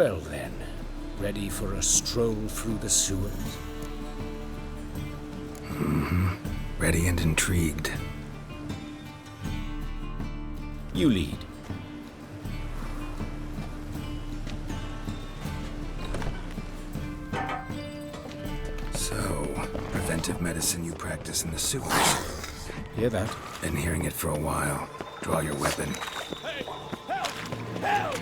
Well then, ready for a stroll through the sewers? Ready and intrigued. You lead. So, preventive medicine you practice in the sewers. Hear that? Been hearing it for a while. Draw your weapon. Hey! Help! Help!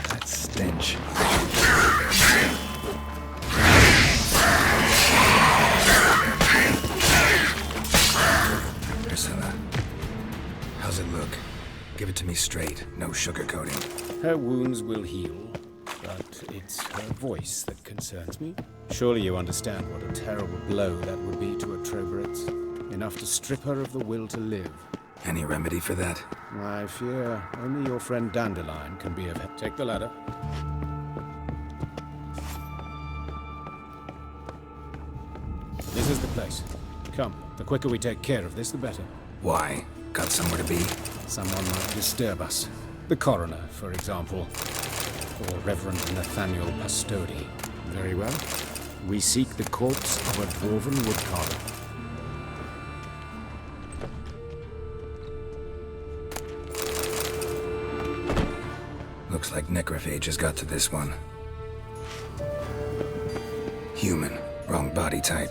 That stench. Priscilla, how's it look? Give it to me straight, no sugarcoating. Her wounds will heal, but it's her voice that concerns me. Surely you understand what a terrible blow that would be to a Trobritz. Enough to strip her of the will to live. Any remedy for that? I fear only your friend Dandelion can be of help. Take the ladder. This is the place. Come, the quicker we take care of this, the better. Why? Got somewhere to be? Someone might disturb us. The coroner, for example. Or Reverend Nathaniel Pastodi. Very well. We seek the corpse of a dwarven woodcarver. Looks like necrophage has got to this one. Human, wrong body type.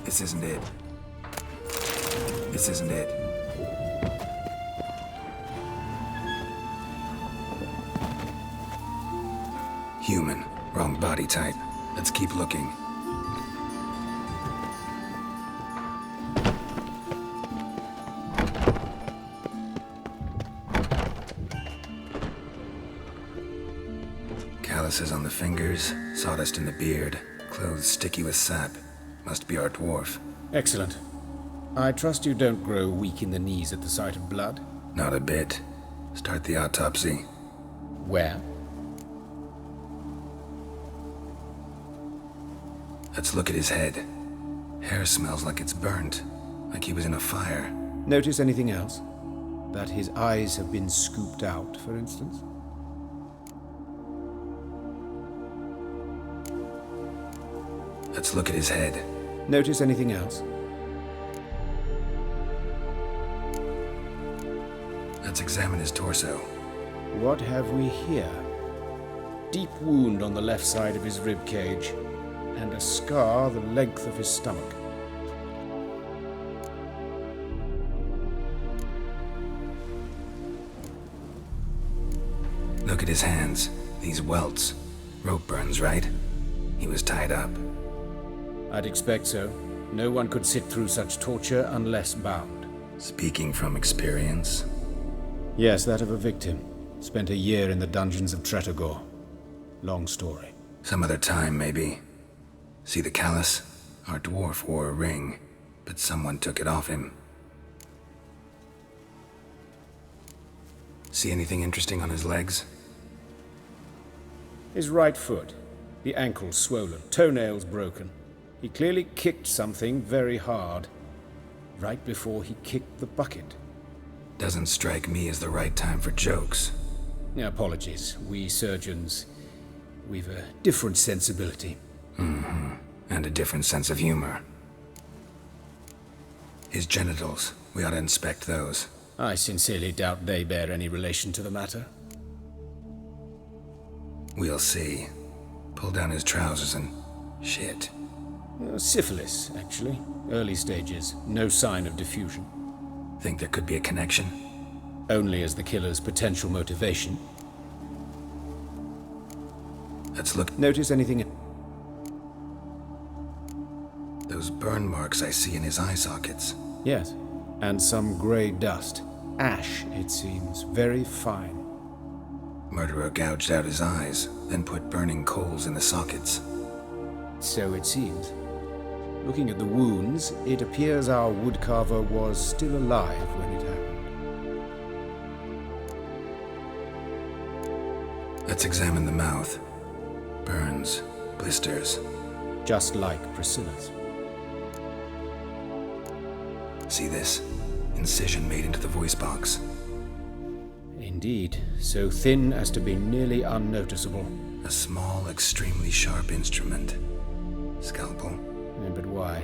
This isn't it. This isn't it. Human, wrong body type. Let's keep looking. Calluses on the fingers, sawdust in the beard, clothes sticky with sap. Must be our dwarf. Excellent. I trust you don't grow weak in the knees at the sight of blood. Not a bit. Start the autopsy. Where? Let's look at his head. Hair smells like it's burnt, like he was in a fire. Notice anything else? That his eyes have been scooped out, for instance? Let's look at his head. Notice anything else? Let's examine his torso. What have we here? Deep wound on the left side of his rib cage, and a scar the length of his stomach. Look at his hands. These welts. Rope burns, right? He was tied up. I'd expect so. No one could sit through such torture unless bound. Speaking from experience. Yes, that of a victim. Spent a year in the dungeons of Tretogor. Long story. Some other time, maybe. See the callus? Our dwarf wore a ring, but someone took it off him. See anything interesting on his legs? His right foot. The ankle swollen, toenails broken. He clearly kicked something very hard. Right before he kicked the bucket. Doesn't strike me as the right time for jokes. Apologies. We surgeons, we've a different sensibility. And a different sense of humor. His genitals, we ought to inspect those. I sincerely doubt they bear any relation to the matter. We'll see. Pull down his trousers and... shit. Syphilis, actually. Early stages. No sign of diffusion. Think there could be a connection? Only as the killer's potential motivation. Let's look. Notice anything? Those burn marks I see in his eye sockets. Yes. And some grey dust. Ash, it seems. Very fine. Murderer gouged out his eyes, then put burning coals in the sockets. So it seems. Looking at the wounds, it appears our woodcarver was still alive when it happened. Let's examine the mouth. Burns, blisters. Just like Priscilla's. See this? Incision made into the voice box. Indeed, so thin as to be nearly unnoticeable. A small, extremely sharp instrument. Scalpel. But why?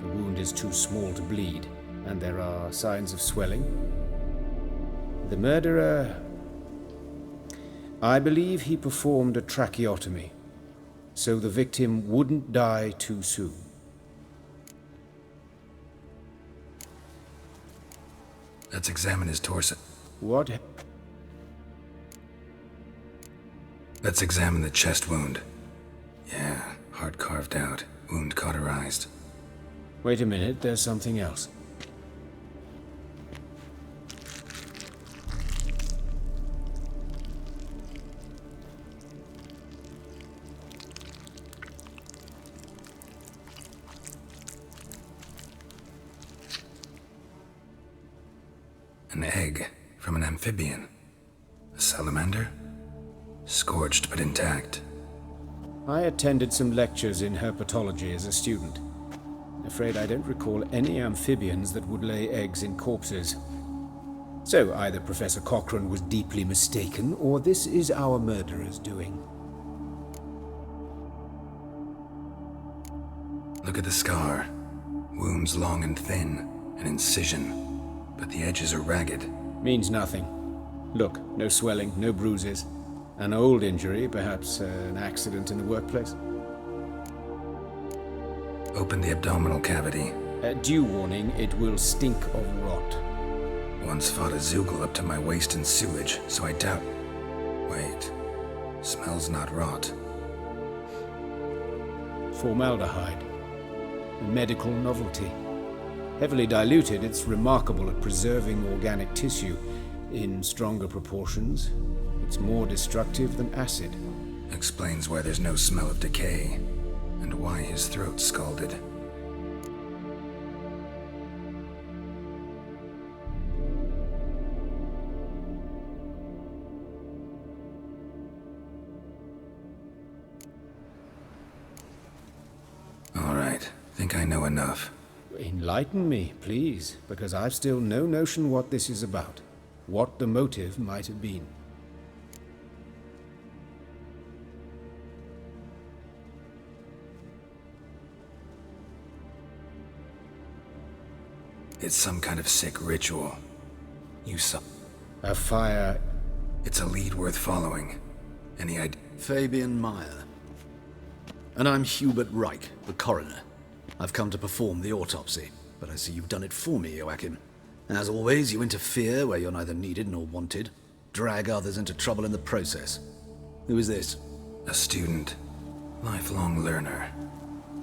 The wound is too small to bleed, and there are signs of swelling. The murderer... I believe he performed a tracheotomy, so the victim wouldn't die too soon. Let's examine his torso. What? Let's examine the chest wound. Yeah, heart carved out, wound cauterized. Wait a minute, there's something else. An egg from an amphibian. A salamander? Scorched but intact. I attended some lectures in herpetology as a student. Afraid I don't recall any amphibians that would lay eggs in corpses. So either Professor Cochrane was deeply mistaken, or this is our murderer's doing. Look at the scar. Wounds long and thin, an incision. But the edges are ragged. Means nothing. Look, no swelling, no bruises. An old injury, perhaps an accident in the workplace. Open the abdominal cavity. Due warning, it will stink of rot. Once fought a Zoogle up to my waist in sewage, so I doubt... Wait. Smells not rot. Formaldehyde. A medical novelty. Heavily diluted, it's remarkable at preserving organic tissue. In stronger proportions, it's more destructive than acid. Explains why there's no smell of decay, and why his throat's scalded. All right, think I know enough. Enlighten me, please, because I've still no notion what this is about. What the motive might have been. It's some kind of sick ritual. You saw... A fire... It's a lead worth following. Any idea? Fabian Meyer. And I'm Hubert Reich, the coroner. I've come to perform the autopsy, but I see you've done it for me, Joachim. As always, you interfere where you're neither needed nor wanted. Drag others into trouble in the process. Who is this? A student. Lifelong learner.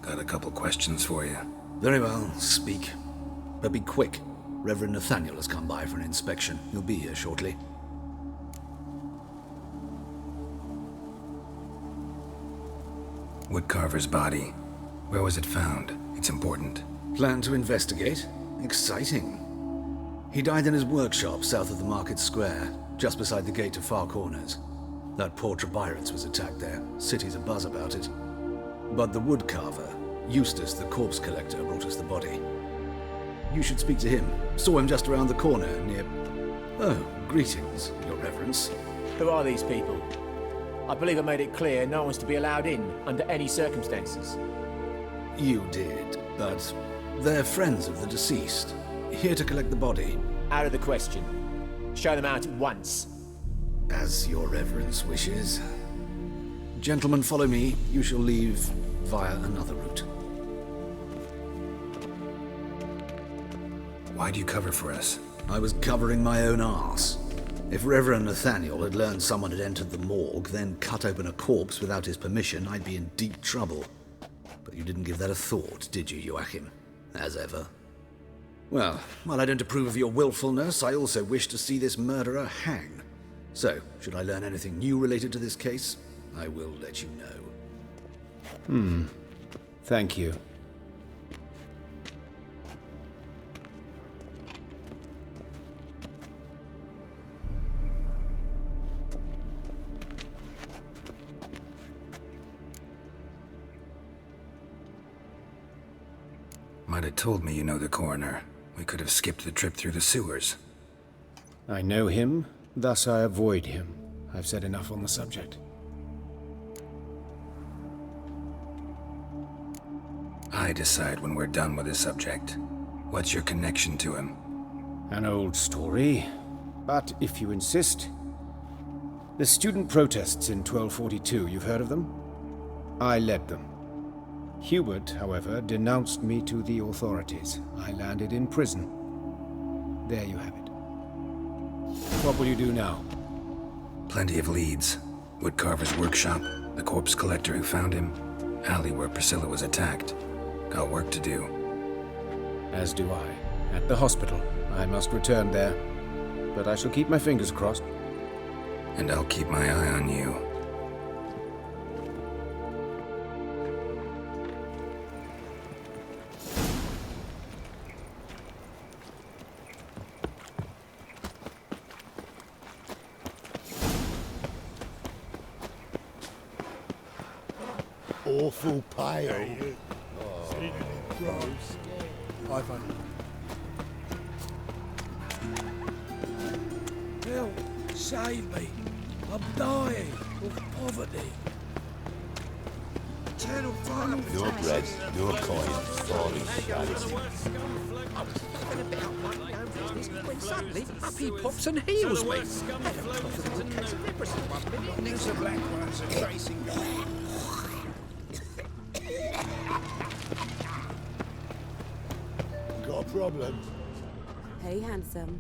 Got a couple questions for you. Very well, speak. But be quick. Reverend Nathaniel has come by for an inspection. He'll be here shortly. Woodcarver's body. Where was it found? It's important. Plan to investigate? Exciting. He died in his workshop south of the market square, just beside the gate to Far Corners. That poor Trebyritz was attacked there. City's abuzz about it. But the woodcarver, Eustace the corpse collector, brought us the body. You should speak to him. Saw him just around the corner near... Oh, greetings, Your Reverence. Who are these people? I believe I made it clear no one's to be allowed in under any circumstances. You did, but they're friends of the deceased. Here to collect the body. Out of the question. Show them out at once. As Your Reverence wishes. Gentlemen, follow me. You shall leave via another route. Why'd you cover for us? I was covering my own arse. If Reverend Nathaniel had learned someone had entered the morgue, then cut open a corpse without his permission, I'd be in deep trouble. But you didn't give that a thought, did you, Joachim? As ever. Well, while I don't approve of your willfulness, I also wish to see this murderer hang. So, should I learn anything new related to this case, I will let you know. Thank you. Might have told me you know the coroner. We could have skipped the trip through the sewers. I know him, thus I avoid him. I've said enough on the subject. I decide when we're done with the subject. What's your connection to him? An old story, but if you insist. The student protests in 1242, you've heard of them? I led them. Hubert, however, denounced me to the authorities. I landed in prison. There you have it. What will you do now? Plenty of leads. Woodcarver's workshop, the corpse collector who found him, alley where Priscilla was attacked. Got work to do. As do I. At the hospital. I must return there. But I shall keep my fingers crossed. And I'll keep my eye on you. Awful pale. Gross. Help, save me. I'm dying of poverty. Channel 5. Your bread, your coin, sorry, charity. When suddenly, up he pops and heals me. These are black ones are tracing. Got a problem? Hey, handsome.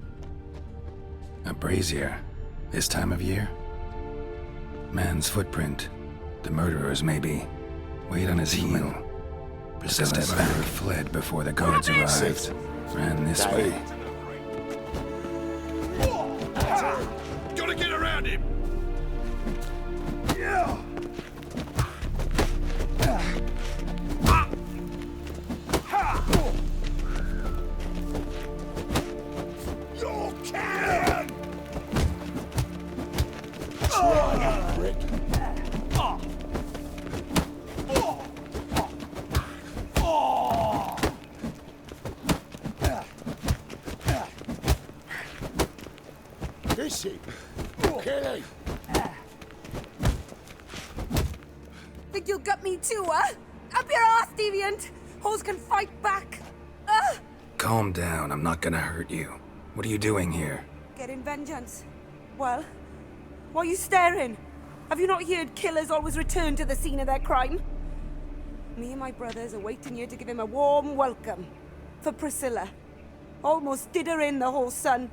A brazier. This time of year? Man's footprint. The murderer's maybe. Wait on his heel. Priscilla's bearer fled before the guards arrived. Ran this way. Gotta get around him! Yeah! Your can! Try, you prick. Is he? Kill him! Think you'll gut me too, huh? Up your ass, deviant! Hoes can fight back! Calm down, I'm not gonna hurt you. What are you doing here? Getting vengeance. Well, why are you staring? Have you not heard killers always return to the scene of their crime? Me and my brothers are waiting here to give him a warm welcome. For Priscilla. Almost did her in, the whole son.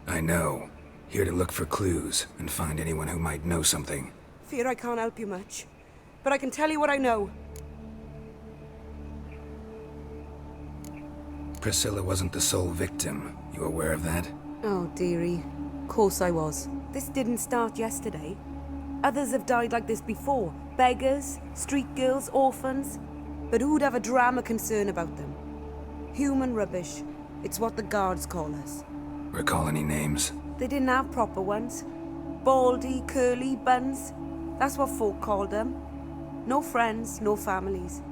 I know. Here to look for clues and find anyone who might know something. Fear I can't help you much. But I can tell you what I know. Priscilla wasn't the sole victim. You aware of that? Oh, dearie. Course I was. This didn't start yesterday. Others have died like this before. Beggars, street girls, orphans. But who'd have a drama concern about them? Human rubbish. It's what the guards call us. Recall any names? They didn't have proper ones. Baldy, curly, buns. That's what folk called them. No friends, no families.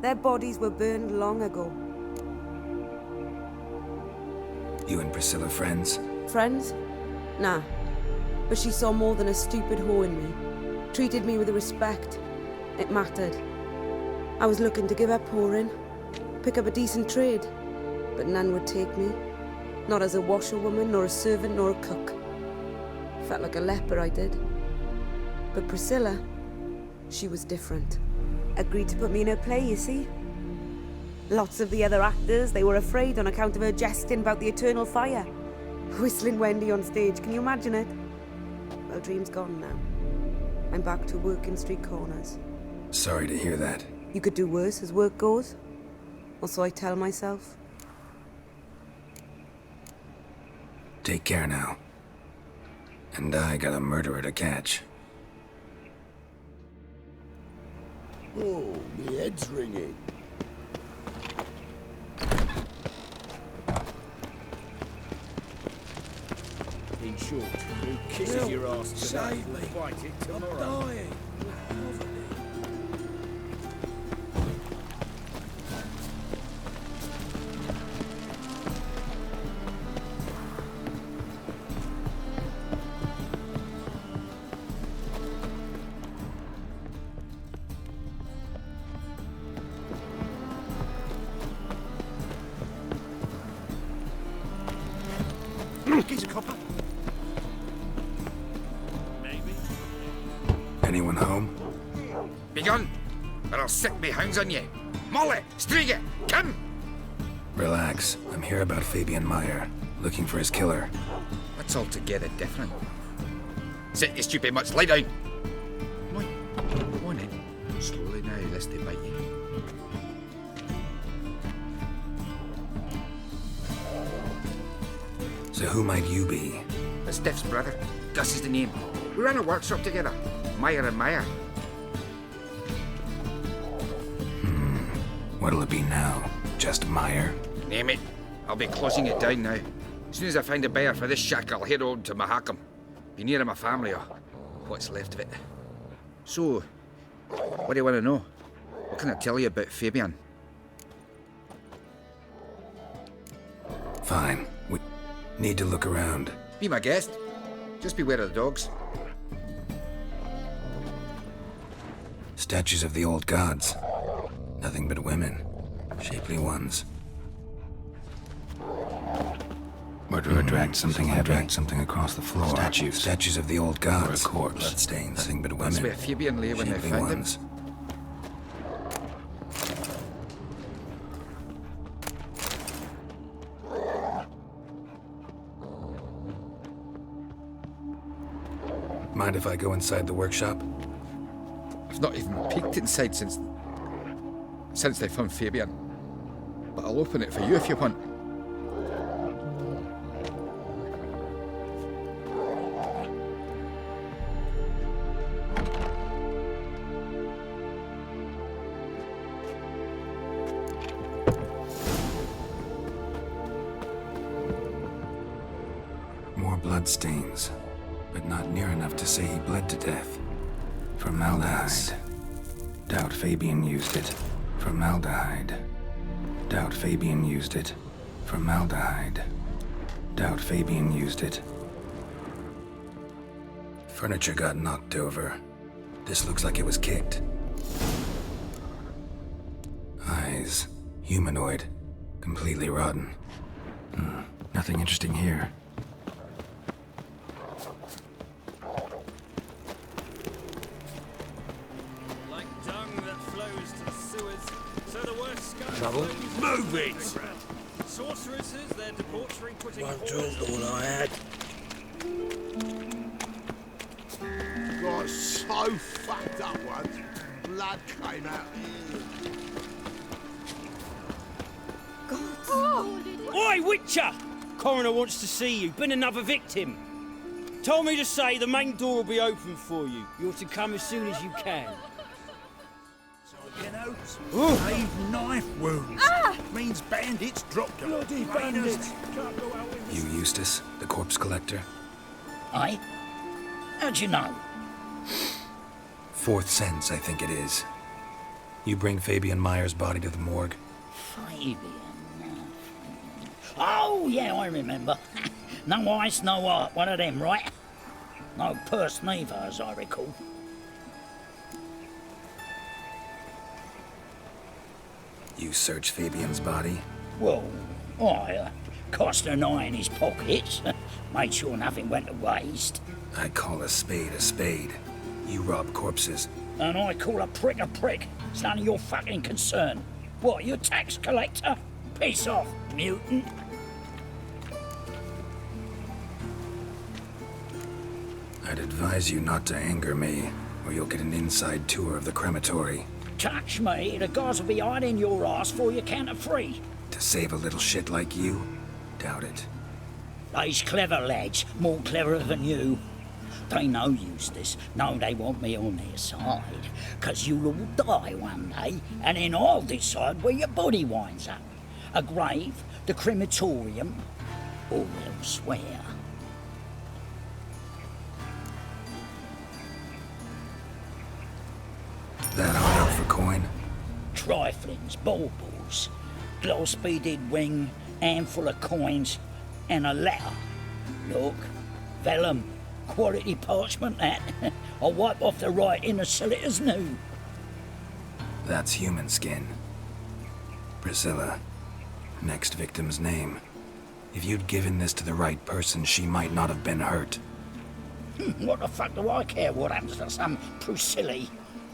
Their bodies were burned long ago. You and Priscilla friends? Friends? Nah. But she saw more than a stupid whore in me. Treated me with respect. It mattered. I was looking to give up whoring. Pick up a decent trade. But none would take me. Not as a washerwoman, nor a servant, nor a cook. Felt like a leper, I did. But Priscilla, She was different. Agreed to put me in her play, you see? Lots of the other actors, they were afraid on account of her jesting about the eternal fire. Whistling Wendy on stage, can you imagine it? Well, dream's gone now. I'm back to working street corners. Sorry to hear that. You could do worse as work goes. Or so I tell myself. Take care now. And I got a murderer to catch. Oh, my head's ringing. In short, who kisses your ass today Save will me. fight it I'm tomorrow. dying. He's a copper. Anyone home? Begun, or I'll sick me hounds on you. Molly, Striga, come! Relax. I'm here about Fabian Meyer, looking for his killer. That's altogether different. Sit your stupid mutts, lie down. Come on in. Slowly now, lest they bite you. So who might you be? It's Stiff's brother. Gus is the name. We ran a workshop together. Meyer and Meyer. What'll it be now? Just Meyer? Name it. I'll be closing it down now. As soon as I find a buyer for this shack, I'll head on to Mahakam. Be near my family or what's left of it. So, what do you want to know? What can I tell you about Fabian? Fine. We need to look around. Be my guest. Just beware of the dogs. Statues of the old gods. Nothing but women. Shapely ones. Murderer dragged something heavy. Dragged something across the floor. Statues of the old gods. Or a corpse. Bloodstains. Nothing but women. That's where Fabian lay when they Shapely found ones. him. Mind if I go inside the workshop? I've not even peeked inside since they found Fabian. But I'll open it for you if you want. More bloodstains, but not near enough to say he bled to death. Formaldehyde. Doubt Fabian used it. Formaldehyde. Doubt Fabian used it. Formaldehyde. Doubt Fabian used it. Furniture got knocked over. This looks like it was kicked. Eyes. Humanoid. Completely rotten. Nothing interesting here. Like dung that flows to the sewers, so the worst scum Trouble? flows Move into it! the ground. Sorceresses, their debauchery putting One horrors drink all I had. Got so fucked up once, blood came out. Oi, Witcher! Coroner wants to see you. Been another victim. Told me to say the main door will be open for you. You're to come as soon as you can. You know, brave knife wounds. Means bandits dropped them. Bloody bandits. You Eustace, the corpse collector? Aye? How'd you know? Fourth sense, I think it is. You bring Fabian Meyer's body to the morgue. Fabian. Oh, yeah, I remember. No ice, no art, one of them, right? No purse neither, as I recall. You search Fabian's body? Well, I cast an eye in his pockets, made sure nothing went to waste. I call a spade a spade. You rob corpses. And I call a prick a prick. It's none of your fucking concern. What, you tax collector? Piss off, mutant. I'd advise you not to anger me, or you'll get an inside tour of the crematory. Touch me, the guys will be hiding your ass for your counter free. To save a little shit like you? Doubt it. They's clever lads, more cleverer than you. They know Eustace, know they want me on their side, 'cause you'll all die one day, and then I'll decide where your body winds up. A grave, the crematorium, or elsewhere. That hard up for coin? Triflings, baubles, gloss-beaded ring, handful of coins, and a letter. Look, vellum, quality parchment that. I'll wipe off the writing and sell it as new. That's human skin. Priscilla. Next victim's name. If you'd given this to the right person, she might not have been hurt. What the fuck do I care what happens to some Priscilla?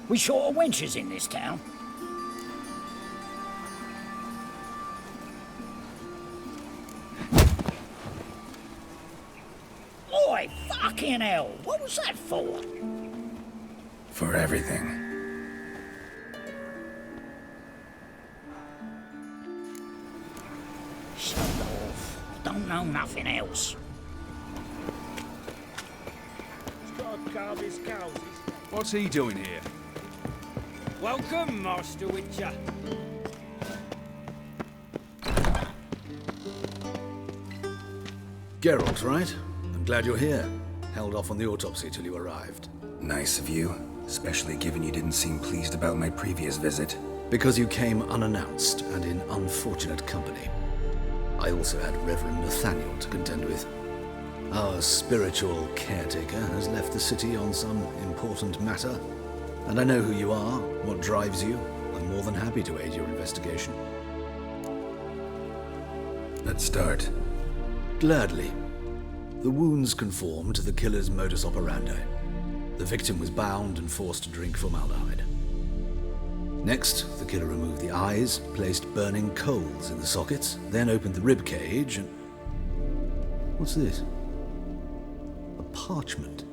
We short of wenches in this town. Oi, fucking hell! What was that for? For everything. Shut off. Don't know nothing else. What's he doing here? Welcome, Master Witcher. Geralt, right? I'm glad you're here. Held off on the autopsy till you arrived. Nice of you, especially given you didn't seem pleased about my previous visit. Because you came unannounced and in unfortunate company. I also had Reverend Nathaniel to contend with. Our spiritual caretaker has left the city on some important matter. And I know who you are, what drives you. I'm more than happy to aid your investigation. Let's start. Gladly. The wounds conform to the killer's modus operandi. The victim was bound and forced to drink formaldehyde. Next, the killer removed the eyes, placed burning coals in the sockets, then opened the rib cage and... What's this? A parchment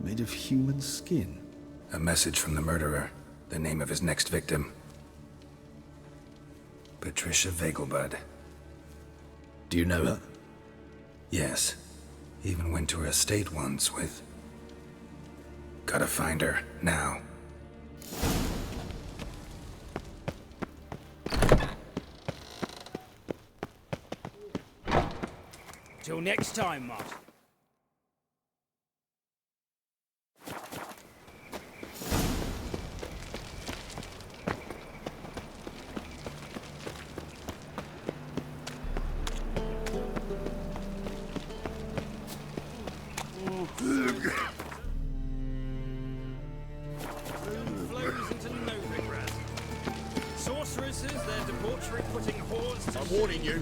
made of human skin. A message from the murderer. The name of his next victim. Patricia Vegelbud. Do you know her? Yes. Even went to her estate once with... Gotta find her, now. Till next time, Master. Sorceresses, their debauchery putting whores to... I'm warning you.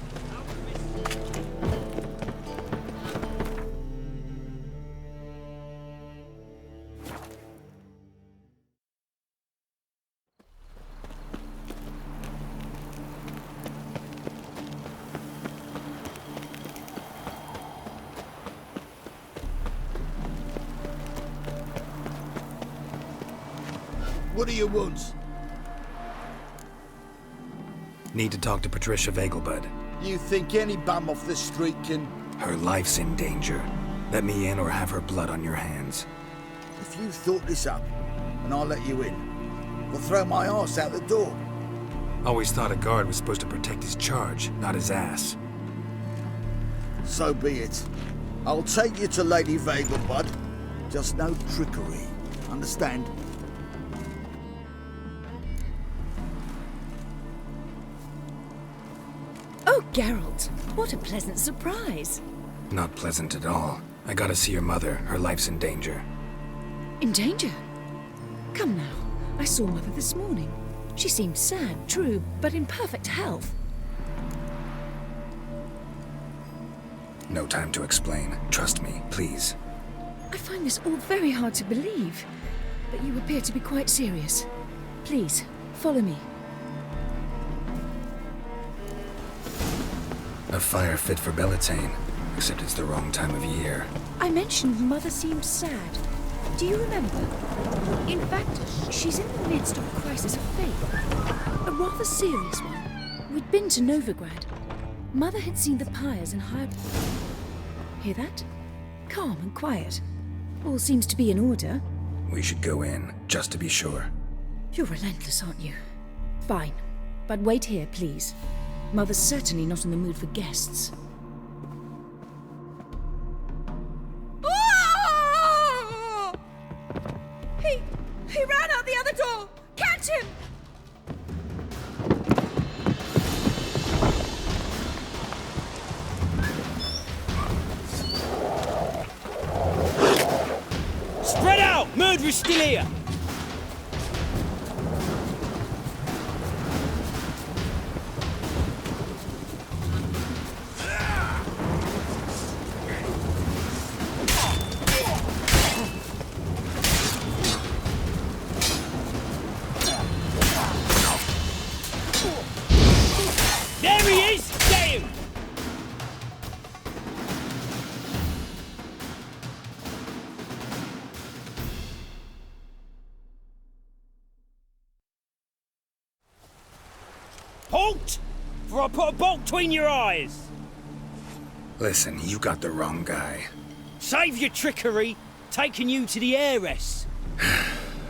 What do you want? Need to talk to Patricia Vegelbud. You think any bum off the street can... Her life's in danger. Let me in or have her blood on your hands. If you thought this up, and I'll let you in, I'll throw my arse out the door. Always thought a guard was supposed to protect his charge, not his ass. So be it. I'll take you to Lady Vegelbud. Just no trickery. Understand? Oh, Geralt, what a pleasant surprise. Not pleasant at all. I gotta see your mother. Her life's in danger. In danger? Come now, I saw Mother this morning. She seemed sad, true, but in perfect health. No time to explain. Trust me, please. I find this all very hard to believe. but you appear to be quite serious. Please, follow me. A fire fit for Bellatane, except it's the wrong time of year. I mentioned Mother seemed sad. Do you remember? In fact, she's in the midst of a crisis of faith. A rather serious one. We'd been to Novigrad. Mother had seen the pyres and hired... Hear that? Calm and quiet. All seems to be in order. We should go in, just to be sure. You're relentless, aren't you? Fine. But wait here, please. Mother's certainly not in the mood for guests. Oh! He ran out the other door! Catch him! Spread out! Murderer's still here! There he is! Get him! Halt! For I put a bolt between your eyes! Listen, you got the wrong guy. Save your trickery, taking you to the heiress.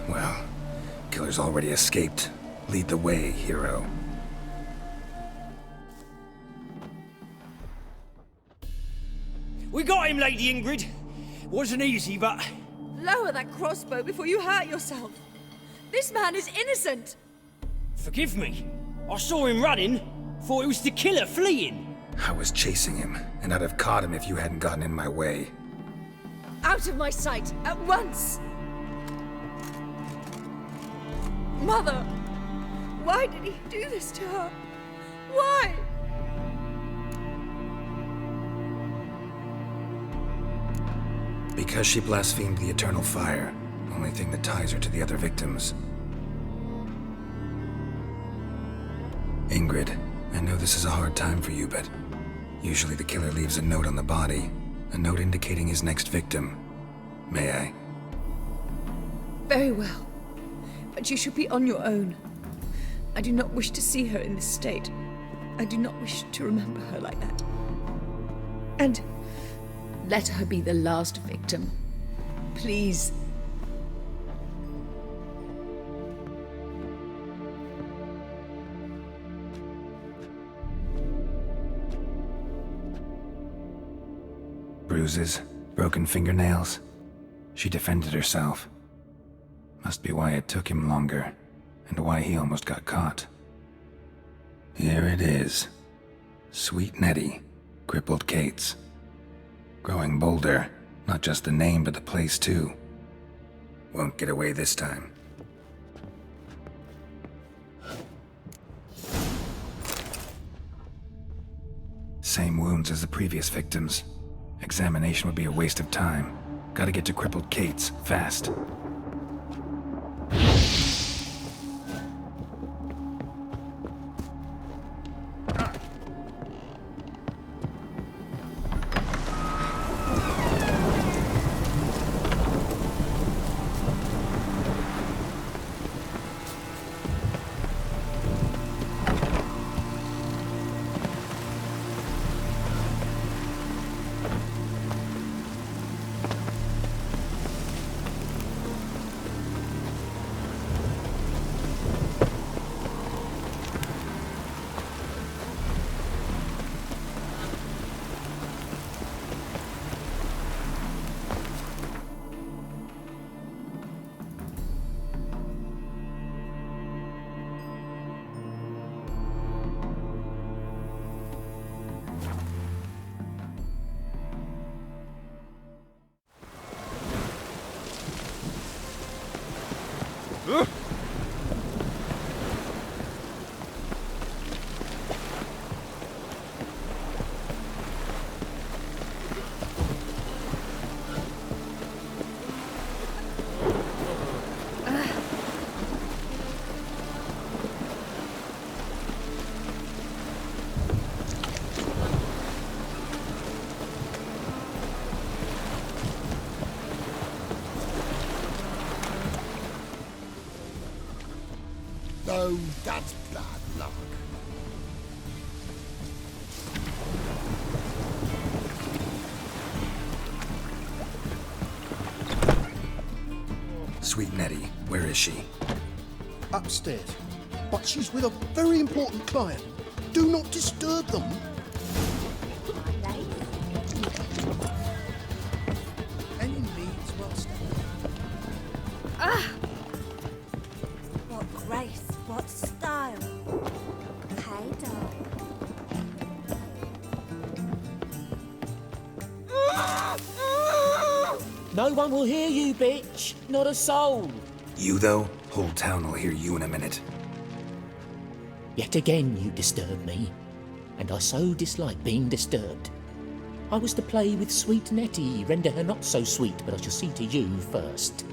Well, killer's already escaped. Lead the way, hero. We got him, Lady Ingrid. Wasn't easy, but... Lower that crossbow before you hurt yourself. This man is innocent. Forgive me. I saw him running. Thought it was the killer fleeing. I was chasing him, and I'd have caught him if you hadn't gotten in my way. Out of my sight, at once! Mother! Why did he do this to her? Why? Because she blasphemed the eternal fire. Only thing that ties her to the other victims. Ingrid, I know this is a hard time for you, but usually the killer leaves a note on the body. A note indicating his next victim. May I? Very well. But you should be on your own. I do not wish to see her in this state. I do not wish to remember her like that. And let her be the last victim. Please. Bruises, broken fingernails. She defended herself. Must be why it took him longer, and why he almost got caught. Here it is. Sweet Nettie, crippled Kate's. Growing bolder, not just the name but the place too. Won't get away this time. Same wounds as the previous victims. Examination would be a waste of time. Gotta get to crippled Kate's, fast. No, that's bad luck. Sweet Nettie, where is she? Upstairs. But she's with a very important client. Do not disturb them. Any needs, well stated. What grace, what style. Hey, darling. No one will hear you, bitch. Not a soul. You, though? Whole town will hear you in a minute. Yet again you disturb me, and I so dislike being disturbed. I was to play with sweet Nettie, render her not so sweet, but I shall see to you first.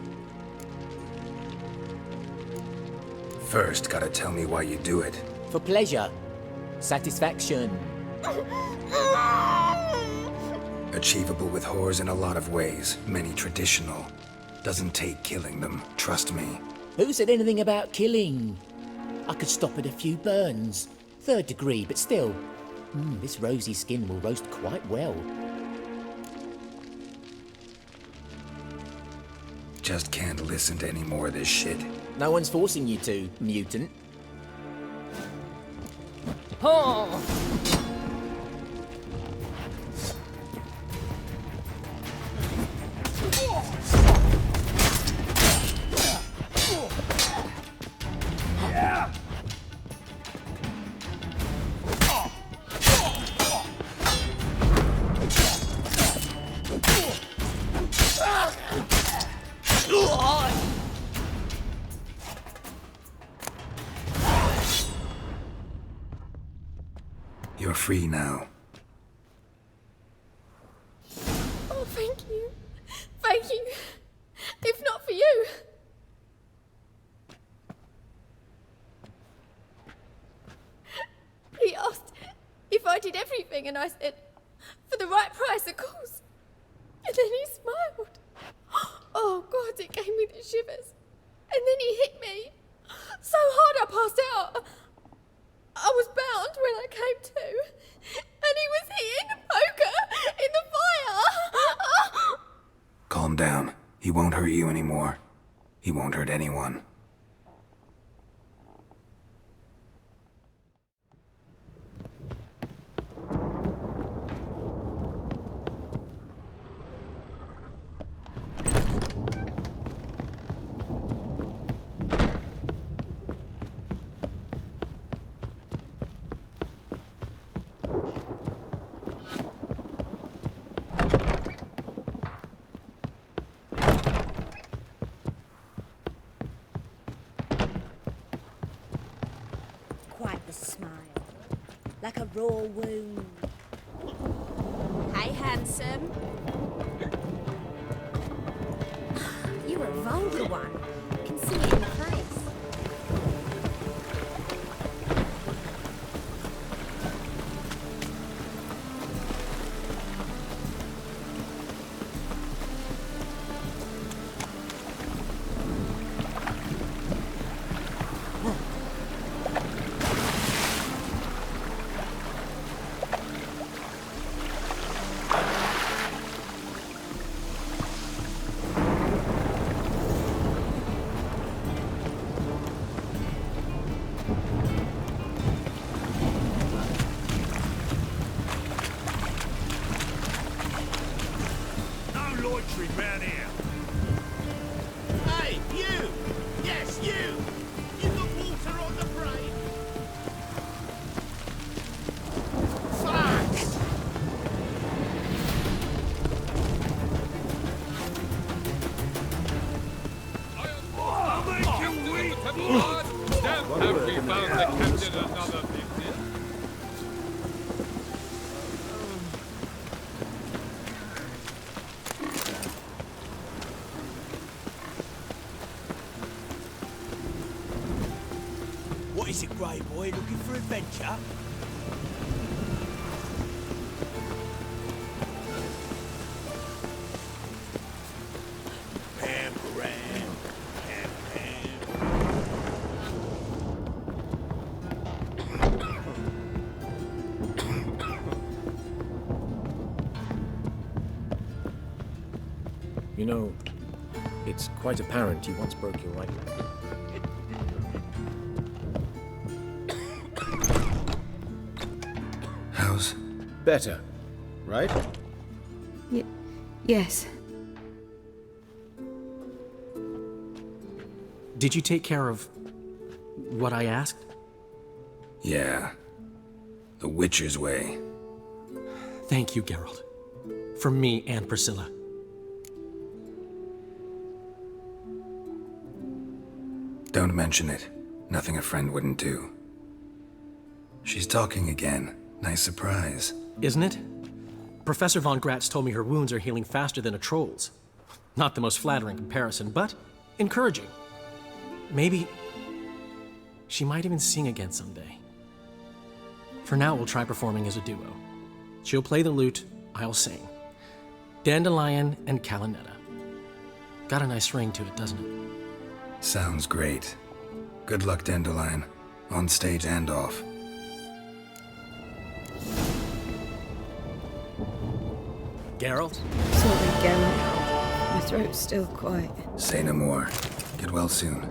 First, gotta tell me why you do it. For pleasure. Satisfaction. Achievable with whores in a lot of ways, many traditional. Doesn't take killing them, trust me. Who said anything about killing? I could stop at a few burns. 3rd degree, but still. This rosy skin will roast quite well. Just can't listen to any more of this shit. No one's forcing you to, mutant. Oh! You're free now. Oh, thank you. Thank you. If not for you. He asked if I did everything, and I said, for the right price, of course. And then he smiled. Oh, God, it gave me the shivers. And then he hit me so hard I passed out. I was bound when I came to, and he was hitting the poker in the fire. Calm down. He won't hurt you anymore. He won't hurt anyone. Quite the smile. Like a raw wound. Hey, handsome. You're a vulgar one. I can see it in the face. Round here. Hey, you! Yes, you! You got water on the brain? Fuck! I'll make you weep! Damn, have we found the captain another victim? What is it, Grey Boy? Looking for adventure? Pam, Pam, Pam, Pam. You know, it's quite apparent you once broke your right leg. How's... Better, right? Yes. Did you take care of what I asked? Yeah. The Witcher's way. Thank you, Geralt. From me and Priscilla. Don't mention it. Nothing a friend wouldn't do. She's talking again. Nice surprise. Isn't it? Professor von Gratz told me her wounds are healing faster than a troll's. Not the most flattering comparison, but encouraging. Maybe she might even sing again someday. For now, we'll try performing as a duo. She'll play the lute, I'll sing. Dandelion and Calinetta. Got a nice ring to it, doesn't it? Sounds great. Good luck, Dandelion. On stage and off. Geralt? Sorry, Geralt. My throat's still quite... Say no more. Get well soon.